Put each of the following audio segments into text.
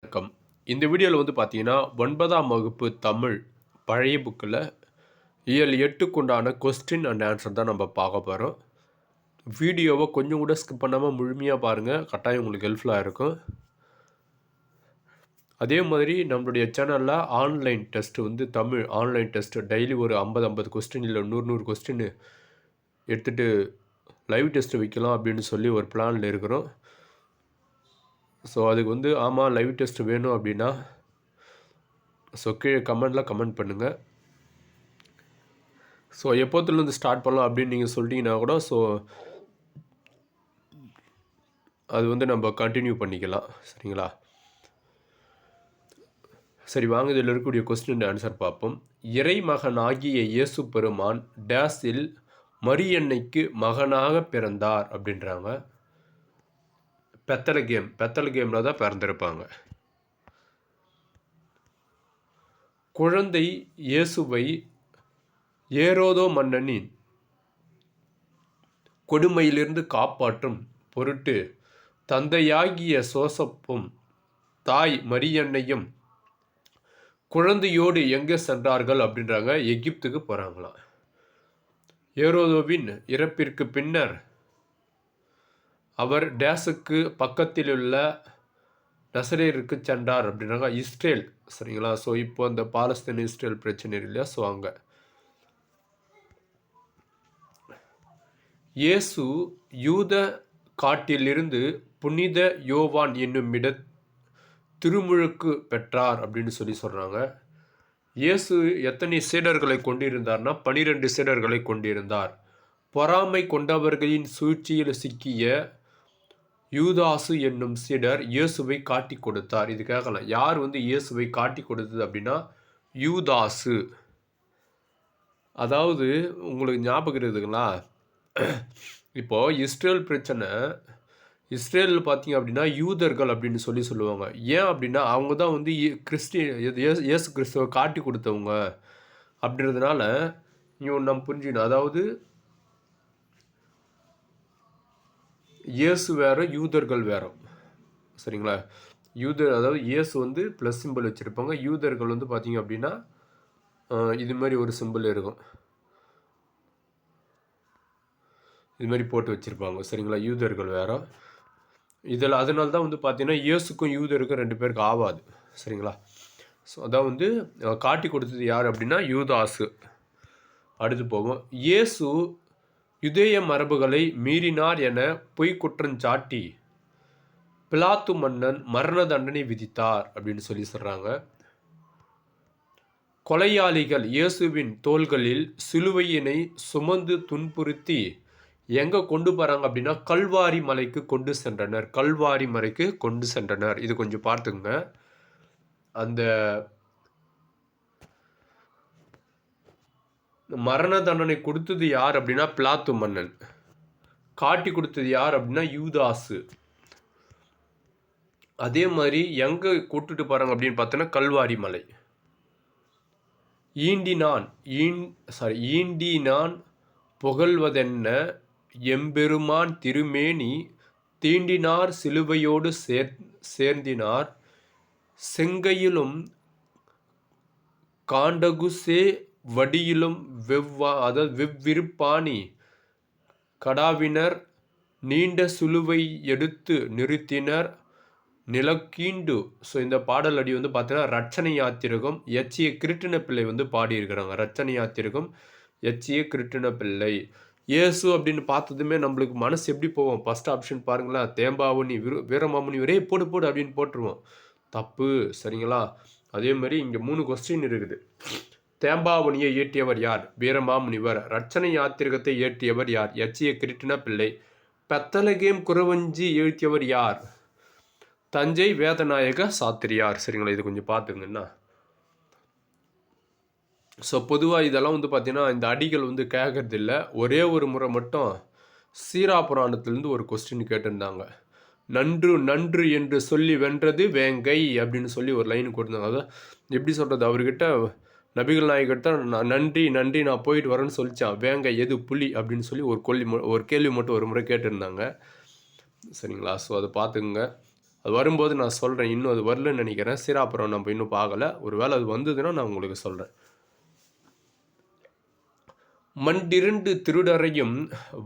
வணக்கம். இந்த வீடியோவில் பார்த்தீங்கன்னா 9ஆம் வகுப்பு தமிழ் பழைய புக்கில் இயல் 8க்கு உண்டான கொஸ்டின் அண்ட் ஆன்சர் தான் நம்ம பார்க்க போகிறோம். வீடியோவை கொஞ்சம் கூட ஸ்கிப் பண்ணாமல் முழுமையாக பாருங்கள், கட்டாயம் உங்களுக்கு ஹெல்ப்ஃபுல்லாக இருக்கும். அதே மாதிரி நம்மளுடைய சேனலில் online test Tamil online test daily ஒரு 50 கொஸ்டின் இல்லை 100 கொஸ்டின் எடுத்துகிட்டு லைவ் டெஸ்ட்டு வைக்கலாம் அப்படின்னு சொல்லி ஒரு பிளானில் இருக்கிறோம். ஸோ அதுக்கு ஆமாம் லைவ் டெஸ்ட் வேணும் அப்படின்னா கீழே கமெண்ட் பண்ணுங்கள். ஸோ எப்போத்துலேருந்து ஸ்டார்ட் பண்ணலாம் அப்படின்னு நீங்கள் சொல்லிட்டீங்கன்னா கூட அது நம்ம கண்டினியூ பண்ணிக்கலாம். சரிங்களா? சரி, வாங்க இதில் இருக்கக்கூடிய கொஸ்டின் ஆன்சர் பார்ப்போம். இறைமகனாகிய இயேசு பெருமான் டேஸில் மரியன்னைக்கு மகனாக பிறந்தார் அப்படின்றாங்க. பெத்தலகேமில் தான் பிறந்திருப்பாங்க. குழந்தை இயேசுவை ஏரோதோ மன்னனின் கொடுமையிலிருந்து காப்பாற்றும் பொருட்டு தந்தையாகிய சோசப்பும் தாய் மரியன்னையும் குழந்தையோடு எங்கே சென்றார்கள் அப்படின்றாங்க. எகிப்துக்கு போகிறாங்களாம். ஏரோதோவின் இறப்பிற்கு பின்னர் அவர் டேஸுக்கு பக்கத்திலுள்ள நசரேருக்கு சென்றார் அப்படின்னாங்க. இஸ்ரேல். சரிங்களா? ஸோ இப்போ அந்த பாலஸ்தீன் இஸ்ரேல் பிரச்சனை இல்லையா? ஸோ அங்கே இயேசு யூத காட்டிலிருந்து புனித யோவான் என்னும் திருமுழுக்கு பெற்றார் அப்படின்னு சொல்கிறாங்க. இயேசு எத்தனை சீடர்களை கொண்டிருந்தார்னா 12 சீடர்களை கொண்டிருந்தார். பொறாமை கொண்டவர்களின் சூழ்ச்சியில் சிக்கிய யூதாசு என்னும் சீடர் இயேசுவை காட்டி கொடுத்தார். இது கேட்கலாம், யார் இயேசுவை காட்டி கொடுத்தது அப்படின்னா யூதாசு. அதாவது உங்களுக்கு ஞாபகம் இருக்குதுங்களா, இப்போது இஸ்ரேல் பிரச்சனை, இஸ்ரேலில் பார்த்தீங்க அப்படின்னா யூதர்கள் அப்படின்னு சொல்லுவாங்க. ஏன் அப்படின்னா அவங்க தான் இயேசு கிறிஸ்துவை காட்டி கொடுத்தவங்க அப்படின்றதுனால நம்ம புரிஞ்சுக்கணும். அதாவது இயேசு வேறு, யூதர்கள் வேறு. சரிங்களா? அதாவது இயேசு ப்ளஸ் சிம்பிள் வச்சுருப்பாங்க. யூதர்கள் பார்த்தீங்க அப்படின்னா இது மாதிரி ஒரு சிம்பிள் இருக்கும், இது மாதிரி போட்டு வச்சுருப்பாங்க. சரிங்களா? யூதர்கள் வேறு. இதில் அதனால தான் பார்த்தீங்கன்னா இயேசுக்கும் யூதருக்கும் 2 பேருக்கு ஆகாது. சரிங்களா? ஸோ அதான் காட்டி கொடுத்தது யார் அப்படின்னா யூதாசு. அடுத்து போகும். இயேசு யுதேய மரபுகளை மீறினார் என பொய்க்குற்றஞ்சாட்டி பிலாத்து மன்னன் மரண தண்டனை விதித்தார் அப்படின்னு சொல்கிறாங்க. கொலையாளிகள் இயேசுவின் தோள்களில் சிலுவையினை சுமந்து துன்புறுத்தி எங்கே கொண்டு போகிறாங்க அப்படின்னா கல்வாரி மலைக்கு கொண்டு சென்றனர். கல்வாரி மலைக்கு கொண்டு சென்றனர். இது கொஞ்சம் பார்த்துங்க. அந்த மரண தண்டனை கொடுத்தது யார் அப்படின்னா பிலாத்து மன்னன். காட்டி கொடுத்தது யார் அப்படின்னா யூதாசு. அதே மாதிரி எங்கே கூட்டுட்டு போகிறாங்க அப்படின்னு பார்த்தோன்னா கல்வாரி மலை. ஈண்டினான் புகழ்வதென்ன எம்பெருமான் திருமேனி தீண்டினார் சிலுவையோடு சேர்ந்தினார் செங்கையிலும் காண்டகுசே வடியிலும் வெவ்விருப்பாணி கடாவினர் நீண்ட சிலுவை எடுத்து நிறுத்தினர் நிலக்கீண்டு. ஸோ இந்த பாடல் அடி பார்த்தீங்கன்னா ரச்சனை யாத்திரகம் எச்சிய கிருட்டின பிள்ளை பாடியிருக்கிறாங்க. ரச்சனை யாத்திரகம் எச்சிய கிருட்டின பிள்ளை. இயேசு அப்படின்னு பார்த்ததுமே நம்மளுக்கு மனசு எப்படி போவோம்? ஃபர்ஸ்ட் ஆப்ஷன் பாருங்களேன், தேம்பாவணி வீரமாமுனி ஒரே போடு அப்படின்னு போட்டுருவோம். தப்பு. சரிங்களா? அதே மாதிரி இங்கே 3 கொஸ்டின் இருக்குது. தேம்பாவணியை இயற்றியவர் யார்? வீரமாமுனிவர். ரச்சனை யாத்திரகத்தை இயற்றியவர் யார்? எச்சிய கிருட்டின பிள்ளை. பெத்தலகேம் குறவஞ்சி எழுத்தியவர் யார்? தஞ்சை வேதநாயக சாத்திரியார். சரிங்களா? இது கொஞ்சம் பார்த்துங்கன்னா. ஸோ பொதுவாக இதெல்லாம் பார்த்தீங்கன்னா இந்த அடிகள் கேட்கறது இல்லை. ஒரே ஒரு முறை மட்டும் சீரா புராணத்துலேருந்து ஒரு கொஸ்டின் கேட்டிருந்தாங்க. நன்று என்று சொல்லி வென்றது வேங்கை அப்படின்னு சொல்லி ஒரு லைன் கொடுத்தாங்க. அதான் எப்படி சொல்கிறது, அவர்கிட்ட நபிகள் நாயகர்கிட்ட நன்றி நான் போயிட்டு வரேன்னு சொல்லிச்சான். வேங்கை எது புலி அப்படின்னு சொல்லி ஒரு கேள்வி மட்டும் ஒரு முறை கேட்டிருந்தாங்க. சரிங்களா? ஸோ அதை பார்த்துக்குங்க. அது வரும்போது நான் சொல்கிறேன். இன்னும் அது வரலன்னு நினைக்கிறேன். சரி, அப்புறம் நம்ம இன்னும் பார்க்கல. ஒரு வேளை அது வந்ததுன்னா நான் உங்களுக்கு சொல்கிறேன். மண்டிரண்டு திருடரையும்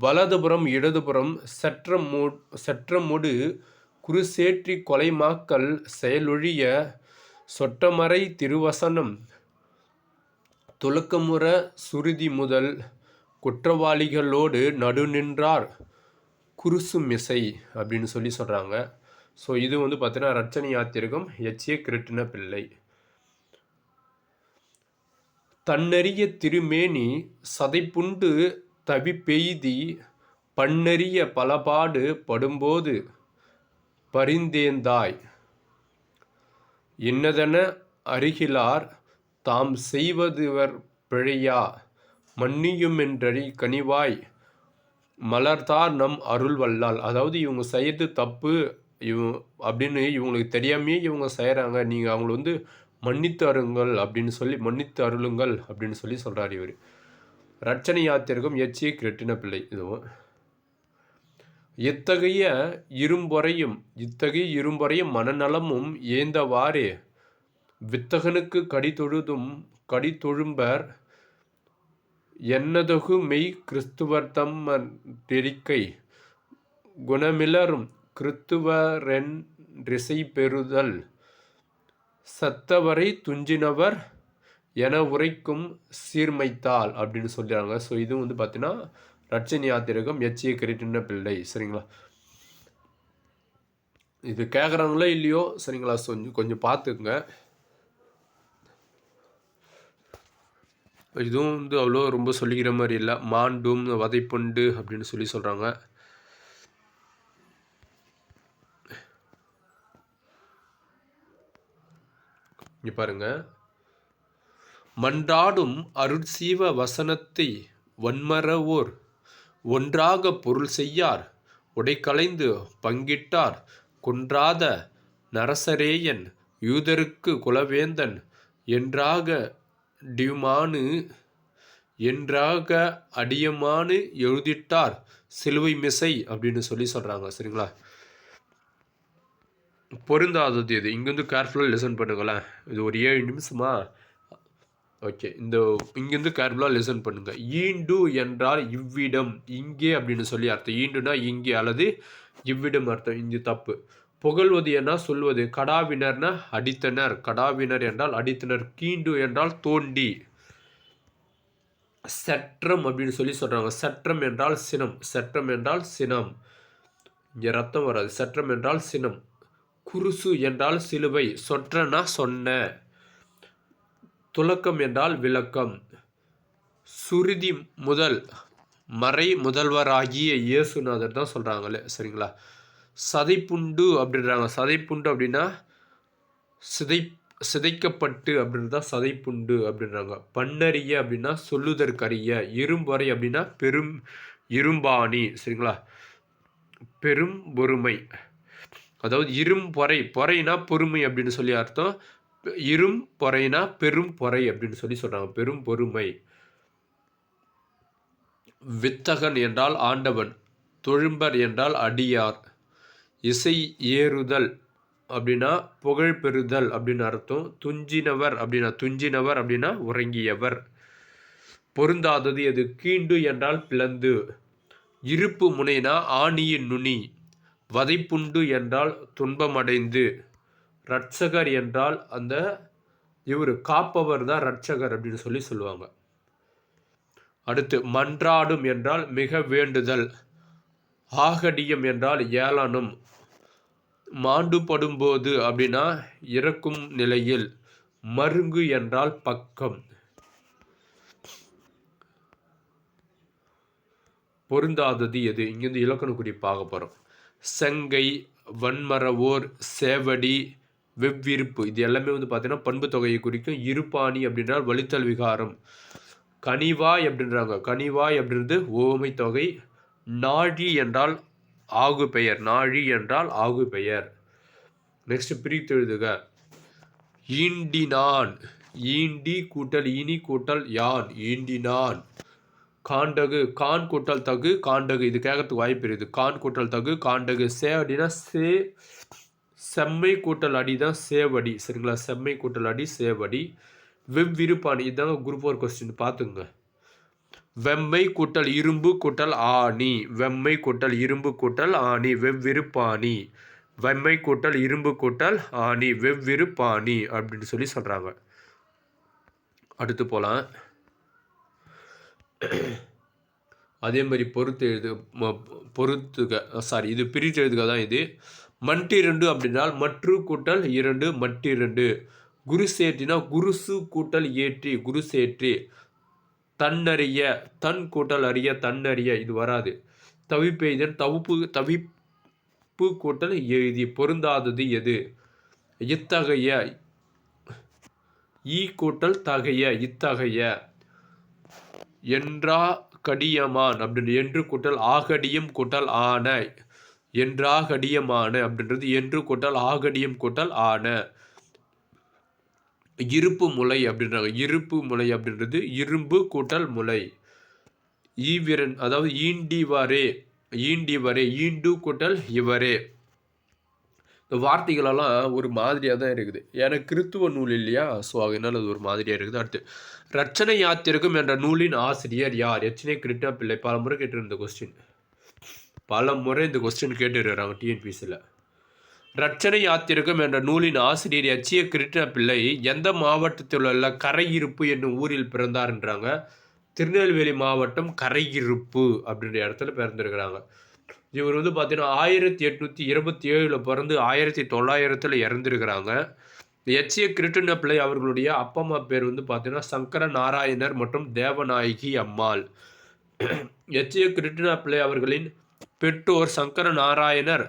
வலதுபுறம் இடதுபுறம் சற்றமுடு குருசேற்றி கொலைமாக்கள் செயலொழிய சொட்டமறை திருவசனம் துலக்கமுற சுருதி முதல் குற்றவாளிகளோடு நடுநின்றார் குருசுமிசை அப்படின்னு சொல்கிறாங்க. ஸோ இது வந்து பார்த்தீங்கன்னா ரட்சணை யாத்திரிகம் எச்சிய கிருட்டின பிள்ளை. தன்னறிய திருமேனி சதைப்புண்டு தவிப்பெய்தி பன்னறிய பலபாடு படும்போது பரிந்தேந்தாய் இன்னதென அருகிலார் தாம் செய்வதுவர் பிழையா மன்னியுமென்றறி கனிவாய் மலர்தார் நம் அருள் வல்லால். அதாவது இவங்க செய்யறது தப்பு அப்படின்னு இவங்களுக்கு தெரியாமையே இவங்க செய்கிறாங்க, நீங்கள் அவங்கள வந்து மன்னித்து அருளுங்கள் அப்படின்னு சொல்லி சொல்கிறார் இவர். ரட்சணை யாத்திரிகம் எச்சிய கிருட்டின பிள்ளை. இதுவும் இத்தகைய இரும்பொறையும் மனநலமும் ஏந்தவாறே வித்தகனுக்கு கடிதொழும்பர் என்னதகு மெய் கிறிஸ்துவர்தம் தெரிக்கை குணமிலரும் கிறித்துவரென்றிசை பெறுதல் சத்தவரை துஞ்சினவர் என உரைக்கும் சீர்மைத்தாள் அப்படின்னு சொல்கிறாங்க. ஸோ இது வந்து பார்த்தீங்கன்னா ரட்சணை யாத்திரிகம் எச்சிய கிருட்டின பிள்ளை. சரிங்களா, இது கேட்குறாங்களோ இல்லையோ, சரிங்களா, கொஞ்சம் பார்த்துக்குங்க. இதுவும் வந்து அவ்வளோ ரொம்ப சொல்லிக்கிற மாதிரி இல்லை. மாண்டும் வதைப்புண்டு அப்படின்னு சொல்கிறாங்க. இங்கே பாருங்க, மன்றாடும் அருட்சீவ வசனத்தை வன்மரவோர் ஒன்றாக பொருள் செய்யார் உடைக்களைந்து பங்கிட்டார் குன்றாத நரசரேயன் யூதருக்கு குலவேந்தன் என்றாக அடியமானு எழுதிட்டார் சிலுவை மிசை அப்படின்னு சொல்கிறாங்க. சரிங்களா, பொருந்தாதது எது? இங்கேருந்து கேர்ஃபுல்லாக லிசன் பண்ணுங்களேன். இது ஒரு 7 நிமிஷமா? ஓகே, இங்கேருந்து கேர்ஃபுல்லாக லிசன் பண்ணுங்கள். ஈண்டு என்றால் இவ்விடம், இங்கே அப்படின்னு சொல்லி அர்த்தம். ஈண்டுனா இங்கே அல்லது இவ்விடம் அர்த்தம். இங்கே தப்பு. புகழ்வது என்ன சொல்வது. கடாவினர்னா அடித்தனர், கடாவினர் என்றால் அடித்தனர். கீண்டு என்றால் தோண்டி. சற்றம் அப்படின்னு சொல்கிறாங்க. சற்றம் என்றால் சினம். இங்கே ரத்தம் வராது. சற்றம் என்றால் சினம். குருசு என்றால் சிலுவை. சொற்றனா சொன்ன. துலக்கம் என்றால் விளக்கம். சுருதி முதல் மறை முதல்வராகிய இயேசுநாதர் தான் சொல்கிறாங்களே. சரிங்களா, சதைப்புண்டு அப்படின்றாங்க. சதைப்புண்டு அப்படின்னா சிதைக்கப்பட்டு அப்படின்னு தான் சதைப்புண்டு அப்படின்றாங்க. பன்னறிய அப்படின்னா சொல்லுதற்கரிய. இரும்பொறை அப்படின்னா இரும்பாணி. சரிங்களா, பெரும் பொறுமை. அதாவது பொறைனா பொறுமை அப்படின்னு சொல்லி அர்த்தம். பொறைனா பெரும் பொறை அப்படின்னு சொல்கிறாங்க. பெரும் பொறுமை. வித்தகன் என்றால் ஆண்டவன். தொழும்பர் என்றால் அடியார். இசை ஏறுதல் அப்படின்னா புகழ் பெறுதல் அப்படின்னு அர்த்தம். துஞ்சினவர் அப்படின்னா உறங்கியவர். பொருந்தாதது எது? கீண்டு என்றால் பிளந்து. இருப்பு முனைனா ஆணியின் நுனி. வதைப்புண்டு என்றால் துன்பமடைந்து. ரட்சகர் என்றால் இவர் காப்பவர் தான் ரட்சகர் அப்படின்னு சொல்லுவாங்க. அடுத்து மன்றாடும் என்றால் மிக வேண்டுதல். ஆகடியம் என்றால் ஏளனம். மாண்டுபடும்போது அப்படின்னா இறக்கும் நிலையில். மருங்கு என்றால் பக்கம். பொருந்தாதது எது? இங்கிருந்து இலக்கண குறி பார்க்க போகிறோம். செங்கை, வன்மரவோர், சேவடி, வெவ்விருப்பு, இது எல்லாமே வந்து பார்த்தீங்கன்னா பண்பு தொகையை குறிக்கும். இருப்பாணி அப்படின்றால் வலித்தல் விகாரம். கனிவாய் அப்படின்றாங்க. கனிவாய் அப்படின்றது ஓமை தொகை. நாழி என்றால் ஆகு பெயர். நெக்ஸ்ட் பிரித்து எழுதுக. ஈண்டினான். ஈண்டி கூட்டல் இனி கூட்டல் யான். ஈண்டினான். காண்டகு. கான் கூட்டல் தகு காண்டகு. இது கேட்கறதுக்கு வாய்ப்பு இருக்குது. கான் கூட்டல் தகு காண்டகு. சே அப்படின்னா செம்மை கூட்டல் அடி தான் சேவடி. சரிங்களா? செம்மை கூட்டல் அடி சேவடி. வெவ்விருப்பாணி இதுதாங்க குரூப் 4 கொஸ்டின் பார்த்துங்க. வெம்மை கூட்டல் இரும்பு கூட்டல் ஆணி. வெம்மை கூட்டல் இரும்பு கூட்டல் ஆணி வெவ்விருப்பாணி. வெம்மை கூட்டல் இரும்பு கூட்டல் ஆணி வெவ்விருப்பாணி அப்படின்னு சொல்லி சொல்கிறாங்க. அடுத்து போகலாம். அதே மாதிரி இது பிரித்து எழுதுக தான் இது. மட்டிரண்டு அப்படின்னால் மற்று கூட்டல் 2 மட்டிரண்டு. குரு சேற்றினா குருசு கூட்டல் ஏற்றி குரு சேற்றி. தன்னறிய தன் கூட்டல் அறிய தன்னறிய இது வராது. தவிப்பெய்தன் தவிப்பு கூட்டல் எழுதி. பொருந்தாதது எது? இத்தகைய ஈ கூட்டல் தகைய இத்தகைய. என்றா கடியமான் அப்படின்னு என்று கூட்டல் ஆகடியம் கூட்டல் ஆன. என்றாகடியமான அப்படின்றது என்று கூட்டல் ஆகடியம் கூட்டல் ஆன. இருப்பு முளை அப்படின்றாங்க. இருப்பு முளை அப்படின்றது இரும்பு கூட்டல் முளை. ஈவிரன் அதாவது ஈண்டிவரே ஈண்டிவரே ஈண்டு கூட்டல் இவரே. இந்த வார்த்தைகளெல்லாம் ஒரு மாதிரியாக தான் இருக்குது. ஏன்னா கிறித்துவ நூல் இல்லையா, ஸோ அதனால அது ஒரு மாதிரியாக இருக்குது. அடுத்து ரட்சணை யாத்திரைக்கும் என்ற நூலின் ஆசிரியர் யார்? எச்சனை கிருஷ்ணா பிள்ளை. பல முறை கேட்டிருந்த கொஸ்டின், பல முறை இந்த கொஸ்டின் கேட்டுருக்கிறாங்க டிஎன்பிசியில். ரட்சணை யாத்திரைக்கும் என்ற நூலின் ஆசிரியர் எச்சிய கிருஷ்ண பிள்ளை எந்த மாவட்டத்தில் உள்ள கரையிருப்பு என்னும் ஊரில் பிறந்தார்ன்றாங்க. திருநெல்வேலி மாவட்டம் கரையிருப்பு அப்படின்ற இடத்துல பிறந்திருக்கிறாங்க. இவர் வந்து பார்த்தீங்கன்னா 1827 பிறந்து 1900 இறந்துருக்கிறாங்க. எச்சிய கிருஷ்ண பிள்ளை அவர்களுடைய அப்பா அம்மா பேர் வந்து பார்த்தீங்கன்னா சங்கர நாராயணர் மற்றும் தேவநாயகி அம்மாள். எச்சிய கிருஷ்ண பிள்ளை அவர்களின் பெற்றோர் சங்கர நாராயணர்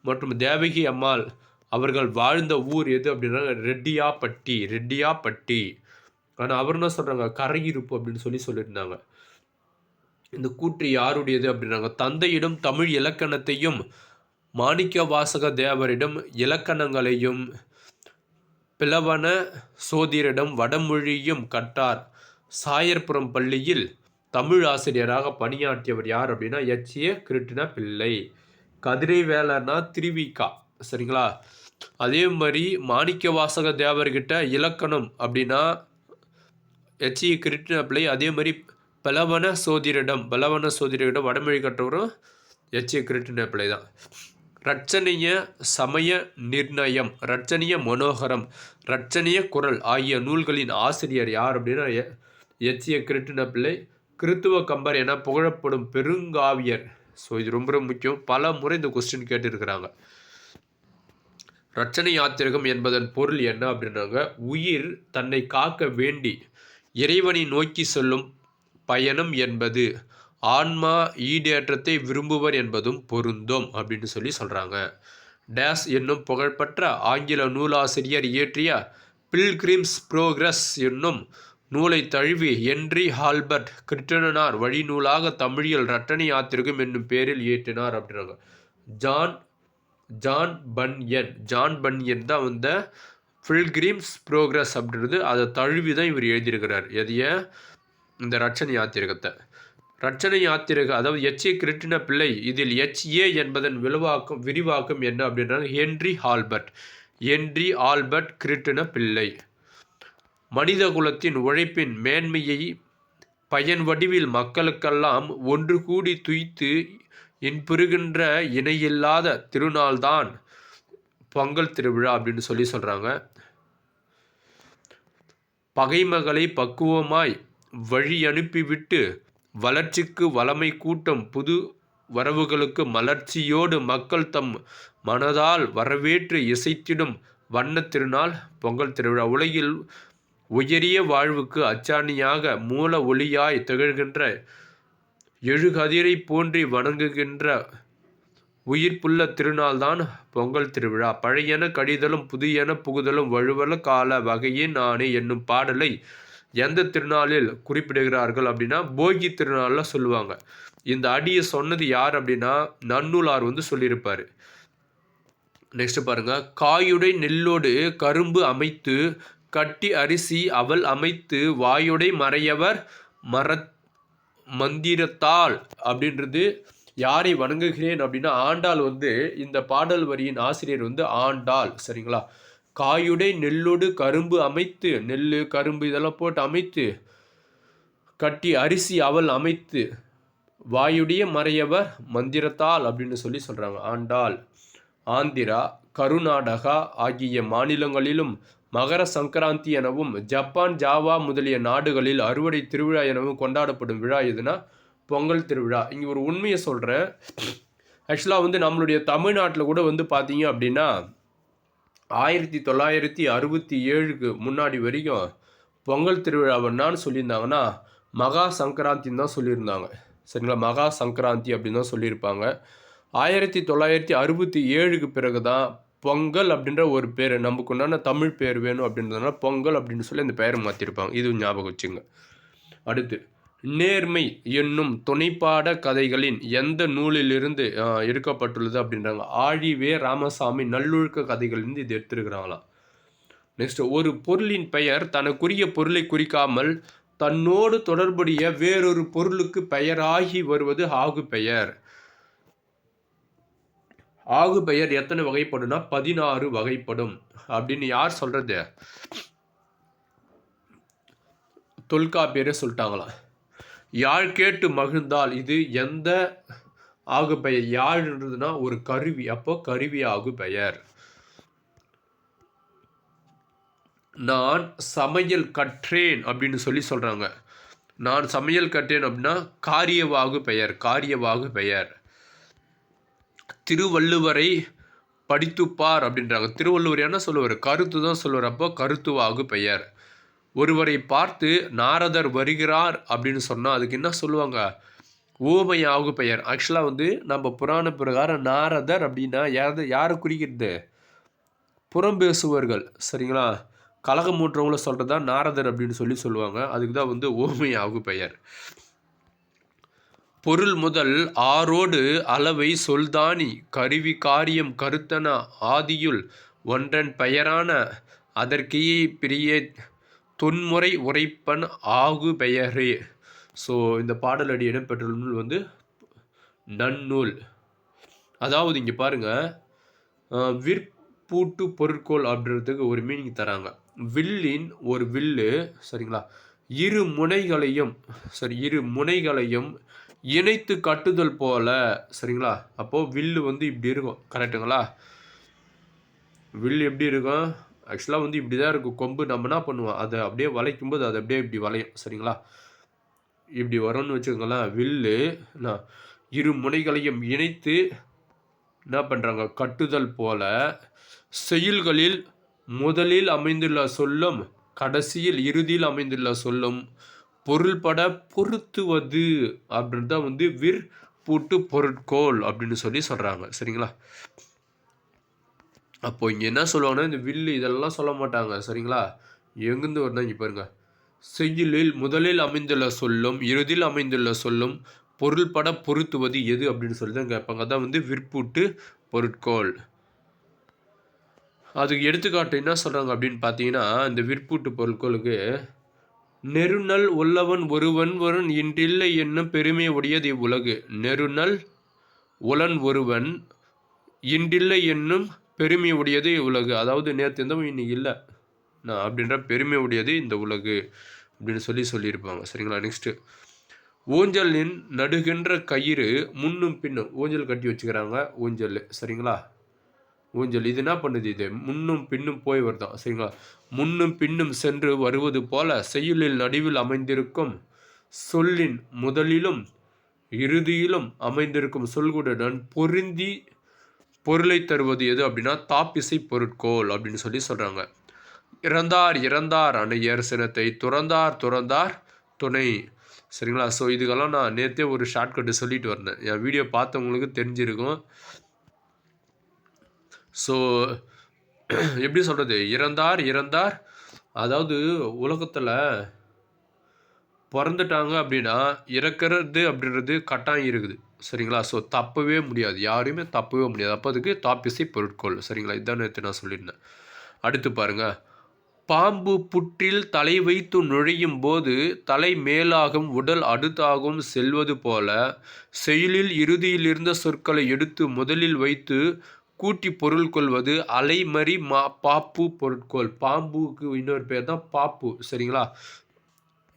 மற்றும் தேவகி அம்மாள். அவர்கள் வாழ்ந்த ஊர் எது அப்படின்னா ரெட்டியாப்பட்டி. ரெட்டியாப்பட்டி. ஆனால் அவர் என்ன சொல்கிறாங்க, கரையிருப்பு அப்படின்னு சொல்லியிருந்தாங்க. இந்த கூற்று யாருடையது அப்படின்னாங்க, தந்தையிடம் தமிழ் இலக்கணத்தையும் மாணிக்க வாசக தேவரிடம் இலக்கணங்களையும் பிளவன சோதிரிடம் வடமொழியும் கற்றார். சாயர்புரம் பள்ளியில் தமிழ் ஆசிரியராக பணியாற்றியவர் யார் அப்படின்னா எச்சிய கிருஷ்ண பிள்ளை. கதிரை வேலர்னா திருவிக்கா. சரிங்களா? அதே மாதிரி மாணிக்க வாசக தேவர்கிட்ட இலக்கணம் அப்படின்னா எச்சிய கிருஷ்ண பிள்ளை. அதே மாதிரி பலவன சோதிரிடம் வடமொழி கற்றவரும் எச்சிய கிருஷ்ண பிள்ளை தான். ரட்சணிய சமய நிர்ணயம், ரட்சணிய மனோகரம், ரட்சணிய குரல் ஆகிய நூல்களின் ஆசிரியர் யார் அப்படின்னா எச்சிய கிருஷ்ண பிள்ளை. கிறித்துவ கம்பர் என புகழப்படும் பெருங்காவியர். ஸோ இது ரொம்ப முக்கியம், பல முறை இந்த கொஸ்டின் கேட்டிருக்கிறாங்க. ரட்சணை யாத்திரகம் என்பதன் பொருள் என்ன அப்படின்னாங்க, உயிர் தன்னை காக்க வேண்டி இறைவனை நோக்கி சொல்லும் பயணம் என்பது. ஆன்மா ஈடேற்றத்தை விரும்புவர் என்பதும் பொருந்தும் அப்படின்னு சொல்கிறாங்க. டேஸ் என்னும் புகழ்பெற்ற ஆங்கில நூலாசிரியர் இயற்றிய பில்கிரிம்ஸ் ப்ரோக்ரஸ் என்னும் நூலை தழுவி ஹென்றி ஆல்பர்ட் கிருட்டினார் வழிநூலாக தமிழில் ரட்டனை யாத்திரிகம் என்னும் பேரில் இயற்றினார் அப்படின்னாங்க. ஜான் பன்யன் தான் வந்த பில்கிரிம்ஸ் ப்ரோக்ரஸ் அப்படின்றது அதை தழுவி தான் இவர் எழுதியிருக்கிறார். எதைய? இந்த ரட்சணை யாத்திரகத்தை. ரட்சணை யாத்திரக அதாவது எச்சிய கிருட்டின பிள்ளை. இதில் HA என்பதன் விரிவாக்கம் என்ன அப்படின்றாங்க, ஹென்றி ஆல்பர்ட் கிருட்டின பிள்ளை. மனித குலத்தின் உழைப்பின் மேன்மையை பயன் வடிவில் மக்களுக்கெல்லாம் ஒன்று கூடி துய்த்து இன்புறுகின்ற இணையில்லாத திருநாள்தான் பொங்கல் திருவிழா அப்படின்னு சொல்கிறாங்க. பகைமகளை பக்குவமாய் வழி அனுப்பிவிட்டு வளர்ச்சிக்கு வளமை கூட்டம் புது வரவுகளுக்கு மலர்ச்சியோடு மக்கள் தம் மனதால் வரவேற்று இசைத்திடும் வண்ண திருநாள் பொங்கல் திருவிழா. உலகில் உயரிய வாழ்வுக்கு அச்சாணியாக மூல ஒளியாய் திகழ்கின்ற எழுகதிரை போன்றி வணங்குகின்ற உயிர்ப்புள்ள திருநாள் தான் பொங்கல் திருவிழா. பழையன கடிதலும் புதியன புகுதலும் வழுவல கால வகையின் ஆணை என்னும் பாடலை எந்த திருநாளில் குறிப்பிடுகிறார்கள் அப்படின்னா போகி திருநாளில் சொல்லுவாங்க. இந்த அடியை சொன்னது யார் அப்படின்னா நன்னூலார் சொல்லியிருப்பார். நெக்ஸ்ட் பாருங்க, காயுடை நெல்லோடு கரும்பு அமைத்து கட்டி அரிசி அவள் அமைத்து வாயுடை மறையவர் மந்திரத்தால் அப்படின்றது யாரை வணங்குகிறேன் அப்படின்னா ஆண்டாள் வந்து இந்த பாடல் வரியின் ஆசிரியர் வந்து ஆண்டாள். சரிங்களா? காயுடை நெல்லோடு கரும்பு அமைத்து, நெல் கரும்பு இதெல்லாம் போட்டு அமைத்து, கட்டி அரிசி அவல் அமைத்து, வாயுடைய மறையவர் மந்திரத்தால் அப்படின்னு சொல்லி சொல்கிறாங்க. ஆண்டாள் ஆந்திரா, கருநாடகா ஆகிய மாநிலங்களிலும் மகர சங்கராந்தி எனவும், ஜப்பான், ஜாவா முதலிய நாடுகளில் அறுவடை திருவிழா எனவும் கொண்டாடப்படும் விழா எதுனா பொங்கல் திருவிழா. இங்கே ஒரு உண்மையை சொல்கிறேன். ஆக்சுவலாக வந்து நம்மளுடைய தமிழ்நாட்டில் கூட வந்து பார்த்தீங்க அப்படின்னா 1967க்கு முன்னாடி வரைக்கும் பொங்கல் திருவிழாவை என்னான்னு சொல்லியிருந்தாங்கன்னா மகா சங்கராந்தின்னு தான் சொல்லியிருந்தாங்க. சரிங்களா? மகா சங்கராந்தி அப்படின்னு தான் சொல்லியிருப்பாங்க. 1967க்கு பிறகு தான் பொங்கல் அப்படின்ற ஒரு பேர், நமக்கு உண்டான தமிழ் பேர் வேணும் அப்படின்றதுனால பொங்கல் அப்படின்னு சொல்லி அந்த பெயரை மாற்றிருப்பாங்க. இது ஞாபகம் வச்சுங்க. அடுத்து, நேர்மை என்னும் துணைப்பாட கதைகளின் எந்த நூலிலிருந்து எடுக்கப்பட்டுள்ளது அப்படின்றாங்க. ஆழிவே ராமசாமி நல்லொழுக்க கதைகளிலிருந்து இது எடுத்துருக்கிறாங்களாம். நெக்ஸ்ட், ஒரு பொருளின் பெயர் தனக்குரிய பொருளை குறிக்காமல் தன்னோடு தொடர்புடைய வேறொரு பொருளுக்கு பெயராகி வருவது ஆகு பெயர். ஆகு பெயர் எத்தனை வகைப்படும்னா 16 வகைப்படும் அப்படின்னு யார் சொல்றது? தொல்காப்பியரே சொல்லிட்டாங்களாம். யாழ் கேட்டு மகிழ்ந்தால், இது எந்த ஆகு பெயர்? யாழ்ன்றதுன்னா ஒரு கருவி, அப்போ கருவி ஆகு பெயர். நான் சமையல் கற்றேன் அப்படின்னு சொல்லி சொல்றாங்க. நான் சமையல் கற்றேன் அப்படின்னா காரியவாகு பெயர், காரியவாகு பெயர். திருவள்ளுவரை படித்துப்பார் அப்படின்றாங்க. திருவள்ளுவர் என்ன சொல்லுவார்? கருத்து தான் சொல்லுவார். அப்போ கருத்துவாகு பெயர். ஒருவரை பார்த்து நாரதர் வருகிறார் அப்படின்னு சொன்னால் அதுக்கு என்ன சொல்லுவாங்க? ஊமை ஆகு பெயர். ஆக்சுவலாக வந்து நம்ம புராண பிரகாரம் நாரதர் அப்படின்னா யாரை குறிக்கிறது? புறம் பேசுவர்கள். சரிங்களா? கலகமூற்றவங்கள சொல்கிறது தான் நாரதர் அப்படின்னு சொல்லி சொல்லுவாங்க. அதுக்கு தான் வந்து ஊமை ஆகு பெயர். பொருள் முதல் ஆரோடு அளவை சொல்தானி கருவி காரியம் கருத்தன ஆதியுள் ஒன்றன் பெயரான அதற்கையே பிரிய தொன்முறை உரைப்பன் ஆகு பெயரே. ஸோ இந்த பாடலடி இடம்பெற்றுள்ள நூல் வந்து நன்னூல். அதாவது இங்கே பாருங்கள், விற்பூட்டு பொருட்கோள் அப்படின்றதுக்கு ஒரு மீனிங் தராங்க. வில்லின் ஒரு வில்லு, சரிங்களா, இரு முனைகளையும் இணைத்து கட்டுதல் போல. சரிங்களா? அப்போது வில்லு வந்து இப்படி இருக்கும். கரெக்டுங்களா? வில்லு எப்படி இருக்கும்? ஆக்சுவலாக வந்து இப்படி தான் இருக்கும் கொம்பு. நம்ம என்ன பண்ணுவோம், அதை அப்படியே வளைக்கும்போது அது அப்படியே இப்படி வளையும். சரிங்களா? இப்படி வரும்னு வச்சுக்கோங்களேன். வில்லு இரு முனைகளையும் இணைத்து என்ன பண்ணுறாங்க? கட்டுதல் போல. செயல்களில் முதலில் அமைந்துள்ள சொல்லும் கடைசியில் இறுதியில் அமைந்துள்ள சொல்லும் பொருள்பட பொருத்துவது அப்படின்னு தான் வந்து விற்பூட்டு பொருட்கோள் அப்படின்னு சொல்லி சொல்கிறாங்க. சரிங்களா? அப்போ இங்கே என்ன சொல்லுவாங்கன்னா, இந்த வில்லு இதெல்லாம் சொல்ல மாட்டாங்க. சரிங்களா? எங்கேருந்து வருதா இங்கே பாருங்க. செய்யுளில் முதலில் அமைந்துள்ள சொல்லும் இறுதியில் அமைந்துள்ள சொல்லும் பொருள்பட பொருத்துவது எது அப்படின்னு சொல்லி தான் கேட்பாங்க. அதான் வந்து விற்பூட்டு பொருட்கோள். அதுக்கு எடுத்துக்காட்டு என்ன சொல்கிறாங்க அப்படின்னு பார்த்தீங்கன்னா, இந்த விற்பூட்டு பொருட்கோளுக்கு நெருநல் உள்ளவன் ஒருவன் வருண் இன்றில்லை என்னும் பெருமை உடையது இவ்வுலகு. நெருநல் உளன் ஒருவன் இன்றில்லை என்னும் பெருமை உடையது உலகு. அதாவது நேற்று இருந்தவன் இன்னைக்கு இல்லை அப்படின்ற பெருமை உடையது இந்த உலகு அப்படின்னு சொல்லியிருப்பாங்க. சரிங்களா? நெக்ஸ்ட்டு, ஊஞ்சலின் நடுகின்ற கயிறு முன்னும் பின்னும். ஊஞ்சல் கட்டி வச்சுக்கிறாங்க, ஊஞ்சல். சரிங்களா? ஊஞ்சல் இது என்ன பண்ணுது? இது முன்னும் பின்னும் போய் வருதான். சரிங்களா? முன்னும் பின்னும் சென்று வருவது போல செய்யுளில் நடுவில் அமைந்திருக்கும் சொல்லின் முதலிலும் இறுதியிலும் அமைந்திருக்கும் சொல்குடன் பொருந்தி பொருளை தருவது எது அப்படின்னா தாப்பிசை பொருட்கோள் அப்படின்னு சொல்கிறாங்க. இறந்தார் அணையர் சினத்தை துறந்தார் துணை. சரிங்களா? ஸோ இதுக்கெல்லாம் நான் நேற்றே ஒரு ஷார்ட்கட்டு சொல்லிட்டு வந்தேன். என் வீடியோ பார்த்தவங்களுக்கு தெரிஞ்சிருக்கும். ஸோ எப்படி சொல்கிறது? இறந்தார் அதாவது உலகத்தில் பிறந்துட்டாங்க அப்படின்னா இறக்கிறது அப்படின்றது கட்டாயம் இருக்குது. சரிங்களா? ஸோ தப்பவே முடியாது, யாரையுமே தப்பவே முடியாது. அப்போ அதுக்கு தாப்பிசை பொருட்கோள். சரிங்களா? இதுதான் நேற்று நான் சொல்லியிருந்தேன். அடுத்து பாருங்கள், பாம்பு புற்றில் தலை வைத்து நுழையும் போது தலை மேலாகவும் உடல் அடுத்தாகவும் செல்வது போல செயலில் இறுதியில் இருந்த சொற்களை எடுத்து முதலில் வைத்து கூட்டி பொருள் கொள்வது அலைமறி பாப்பு பொருட்கோள். பாம்புக்கு இன்னொரு பேர் தான் பாப்பு. சரிங்களா?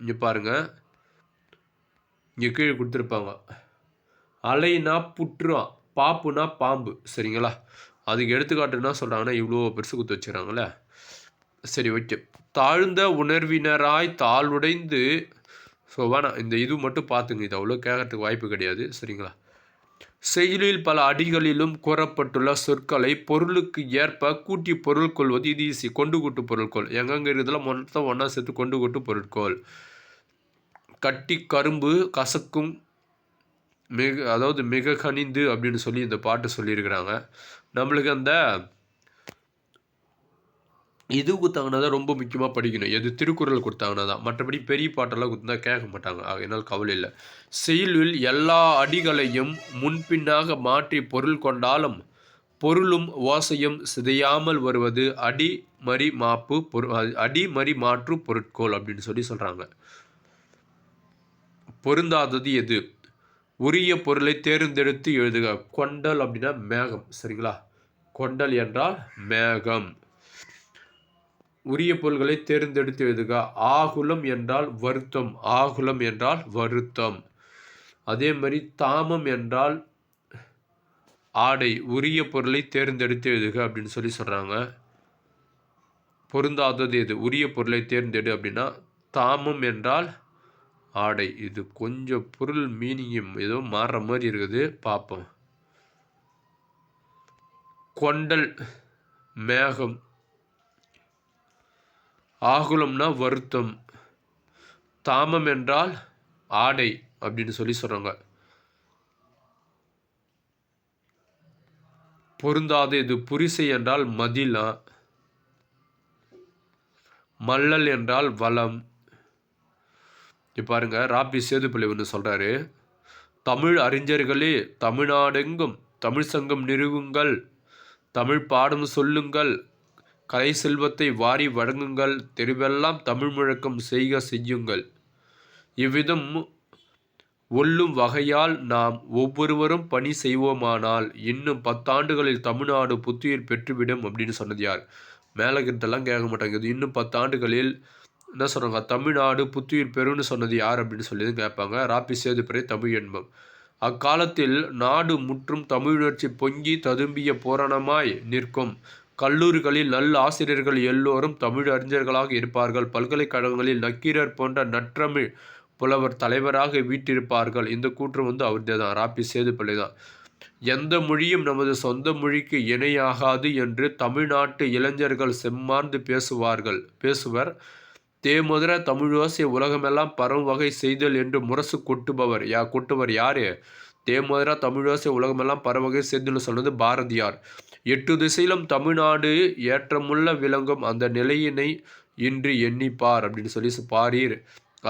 இங்கே பாருங்க, இங்கே கீழே கொடுத்துருப்பாங்க. அலைனா புற்றுவான், பாப்புனா பாம்பு. சரிங்களா? அதுக்கு எடுத்துக்காட்டுன்னா சொல்கிறாங்கன்னா இவ்வளோ பெருசு குத்து வச்சுக்கிறாங்களே. சரி, ஓகே. தாழ்ந்த உணர்வினராய் தாளுடைந்து. ஸோ வேணாம், இந்த இது மட்டும் பார்த்துங்க, இது அவ்வளோ கேட்கறதுக்கு வாய்ப்பு கிடையாது. சரிங்களா? செயலில் பல அடிகளிலும் கூறப்பட்டுள்ள சொற்களை பொருளுக்கு ஏற்ப கூட்டி பொருள் கொள்வது இது ஈஸி. கொண்டு கூட்டு பொருட்கோள் எங்கெங்கே இருக்குதுல மொத்தம் ஒன்றா சேர்த்து கொண்டு கூட்டு பொருட்கோள். கட்டி கரும்பு கசக்கும் அதாவது மிக கனிந்து அப்படின்னு சொல்லி இந்த பாட்டு சொல்லியிருக்கிறாங்க. நம்மளுக்கு அந்த இது கொடுத்தாங்கன்னா தான் ரொம்ப முக்கியமாக படிக்கணும். எது திருக்குறள் கொடுத்தாங்கன்னா தான். மற்றபடி பெரிய பாட்டெல்லாம் கொடுத்தா கேட்க மாட்டாங்க. அதனால் கவலை இல்லை. செயலில் எல்லா அடிகளையும் முன்பின்னாக மாற்றி பொருள் கொண்டாலும் பொருளும் ஓசையும் சிதையாமல் வருவது அடிமறி மாற்று பொருட்கோள் அப்படின்னு சொல்லி சொல்கிறாங்க. பொருந்தாதது எது? உரிய பொருளை தேர்ந்தெடுத்து எழுதுக. கொண்டல் அப்படின்னா மேகம். சரிங்களா? கொண்டல் என்றால் மேகம். உரிய பொருள்களை தேர்ந்தெடுத்து எழுதுக. ஆகுலம் என்றால் வருத்தம். ஆகுலம் என்றால் வருத்தம். அதே மாதிரி தாமம் என்றால் ஆடை. உரிய பொருளை தேர்ந்தெடுத்து எழுதுக அப்படின்னு சொல்லி சொல்கிறாங்க. பொருந்தாதது எது? உரிய பொருளை தேர்ந்தெடு அப்படின்னா தாமம் என்றால் ஆடை. இது கொஞ்சம் பொருள் மீனிங்கும் ஏதோ மாறுற மாதிரி இருக்குது, பார்ப்போம். கொண்டல் மேகம், ஆகுலம்னா வருத்தம், தாமம் என்றால் ஆடை அப்படின்னு சொல்லி சொல்கிறாங்க. பொருந்தாது இது புரிசை என்றால் மதிலா, மல்லல் என்றால் வளம். பாருங்க, ராபி சேதுப்பள்ளி ஒன்று சொல்கிறாரு. தமிழ் அறிஞர்களே தமிழ்நாடெங்கும் தமிழ் சங்கம் நிறுவுங்கள், தமிழ் பாடம் சொல்லுங்கள், கலை செல்வத்தை வாரி வழங்குங்கள், தெருவெல்லாம் தமிழ் முழக்கம் செய்யுங்கள். இவ்விதம் ஒல்லும் வகையால் நாம் ஒவ்வொருவரும் பணி செய்வோமானால் இன்னும் 10 ஆண்டுகளில் தமிழ்நாடு புத்துயிர் பெற்றுவிடும் அப்படின்னு சொன்னது யார்? மேலகிட்டெல்லாம் கேட்க மாட்டாங்க. இன்னும் 10 ஆண்டுகளில் என்ன சொல்கிறாங்க? தமிழ்நாடு புத்துயிர் பெறும்னு சொன்னது யார் அப்படின்னு சொல்லி கேட்பாங்க. ராபி சேதுப்பறை தமிழ் என்பம். அக்காலத்தில் நாடு முற்றும் தமிழுணர்ச்சி பொங்கி ததும்பிய பூரணமாய் நிற்கும். கல்லூரிகளில் நல்ல ஆசிரியர்கள் எல்லோரும் தமிழ் அறிஞர்களாக இருப்பார்கள். பல்கலைக்கழகங்களில் நக்கீரர் போன்ற நற்றமிழ் புலவர் தலைவராக வீட்டிருப்பார்கள். இந்த கூற்று அவர்தே தான், ராபி சேதுப்பள்ளி தான். எந்த மொழியும் நமது சொந்த மொழிக்கு இணையாகாது என்று தமிழ்நாட்டு இளைஞர்கள் செம்மார்ந்து பேசுவர். தேமுதிர தமிழோசை உலகமெல்லாம் பரம் வகை செய்தல் என்று முரசு கொட்டுவர் யாரு? தேமுதிர தமிழோசை உலகமெல்லாம் பரவகை செய்தல் சொன்னது பாரதியார். 8 திசையிலும் தமிழ்நாடு ஏற்றமுள்ள விளங்கும் அந்த நிலையினை இன்று எண்ணிப்பார் அப்படின்னு சொல்லி பாரீர்.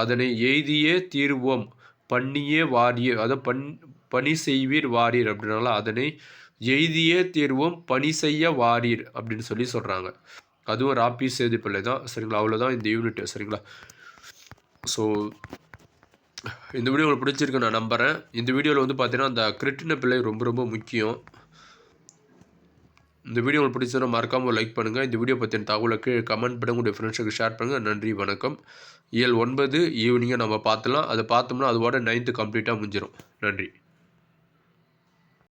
அதனை எய்தியே தீர்வோம் பண்ணியே வாரீர். அதை பணி செய்வீர் வாரீர் அப்படின்னால அதனை எய்தியே தீர்வோம் பணி செய்ய வாரீர் அப்படின்னு சொல்லி சொல்கிறாங்க. அதுவும் ராபி சேதுப்பள்ளி தான். சரிங்களா? அவ்வளோதான் இந்த யூனிட். சரிங்களா? ஸோ இந்த வீடியோ உங்களுக்கு பிடிச்சிருக்கு நான் நம்புகிறேன். இந்த வீடியோவில் பார்த்தீங்கன்னா அந்த கிருட்டின பிள்ளை ரொம்ப ரொம்ப முக்கியம். இந்த வீடியோ உங்களுக்கு பிடிச்சதுன்னா மறக்காமல் லைக் பண்ணுங்கள். இந்த வீடியோ பற்றின தகவலுக்கு கமெண்ட் பண்ணுங்கள், உங்களுடைய ஃப்ரெண்ட்ஸுக்கு ஷேர் பண்ணுங்கள். நன்றி, வணக்கம். இயல் 9 ஈவினிங்காக நம்ம பார்த்துலாம். அதை பார்த்தோம்னா அதோட 9th கம்ப்ளீட்டாக முடிஞ்சிடும். நன்றி.